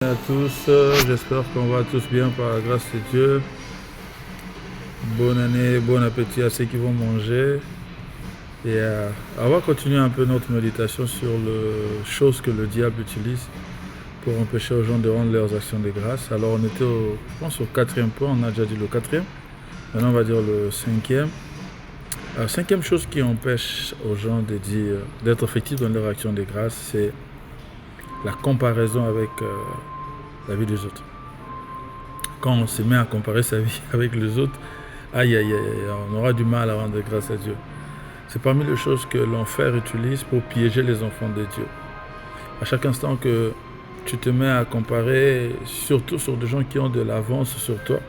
À tous, j'espère qu'on va tous bien par la grâce de Dieu. Bonne année, bon appétit à ceux qui vont manger. Et on va continuer un peu notre méditation sur les choses que le diable utilise pour empêcher aux gens de rendre leurs actions de grâce. Alors on était, je pense, au quatrième point, on a déjà dit le quatrième. Maintenant on va dire le cinquième. Cinquième chose qui empêche aux gens de dire, d'être effectifs dans leur action de grâce, c'est la comparaison avec la vie des autres. Quand on se met à comparer sa vie avec les autres, aïe aïe aïe, on aura du mal à rendre grâce à Dieu. C'est parmi les choses que l'enfer utilise pour piéger les enfants de Dieu. À chaque instant que tu te mets à comparer, surtout sur des gens qui ont de l'avance sur toi,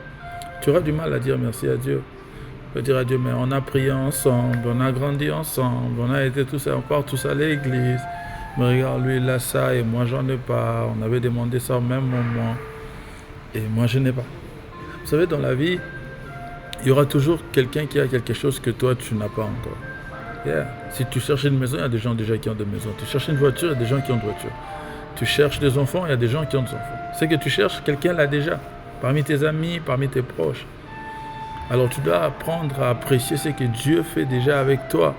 tu auras du mal à dire merci à Dieu. Tu vas dire à Dieu, mais on a prié ensemble, on a grandi ensemble, on a été tous, on part tous à l'église. Mais regarde, lui il a ça et moi j'en ai pas. On avait demandé ça au même moment et moi je n'ai pas. Vous savez, dans la vie, il y aura toujours quelqu'un qui a quelque chose que toi tu n'as pas encore. Yeah. Si tu cherches une maison, il y a des gens déjà qui ont des maisons. Tu cherches une voiture, il y a des gens qui ont une voiture. Tu cherches des enfants, il y a des gens qui ont des enfants. Ce que tu cherches, quelqu'un l'a déjà. Parmi tes amis, parmi tes proches. Alors tu dois apprendre à apprécier ce que Dieu fait déjà avec toi.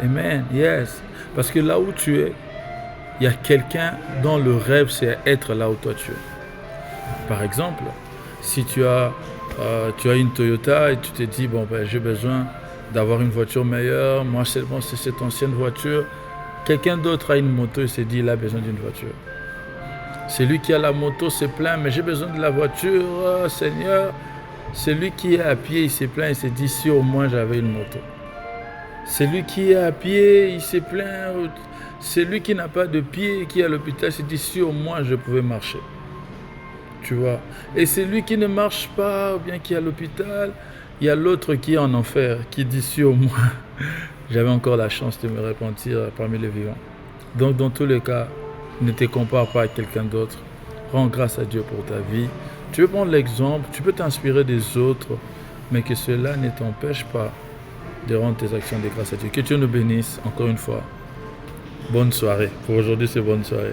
Amen, yes. Parce que là où tu es, il y a quelqu'un dont le rêve c'est être là où toi tu es. Par exemple, si tu as une Toyota et tu te dis, bon ben j'ai besoin d'avoir une voiture meilleure, moi seulement c'est cette ancienne voiture. Quelqu'un d'autre a une moto et s'est dit, il a besoin d'une voiture. Celui qui a la moto se plaint, mais j'ai besoin de la voiture, Seigneur. Celui qui est à pied, il se plaint et se dit, si au moins j'avais une moto. Celui qui est à pied, il se plaint. Celui qui n'a pas de pied, qui est à l'hôpital, se dit, si au moins je pouvais marcher. Tu vois. Et celui qui ne marche pas, ou bien qui est à l'hôpital, il y a l'autre qui est en enfer, qui dit, si au moins j'avais encore la chance de me repentir parmi les vivants. Donc dans tous les cas, ne te compare pas à quelqu'un d'autre. Rends grâce à Dieu pour ta vie. Tu peux prendre l'exemple, tu peux t'inspirer des autres, mais que cela ne t'empêche pas de rendre tes actions de grâce à Dieu. Que Dieu nous bénisse encore une fois. Bonne soirée. Pour aujourd'hui, c'est bonne soirée.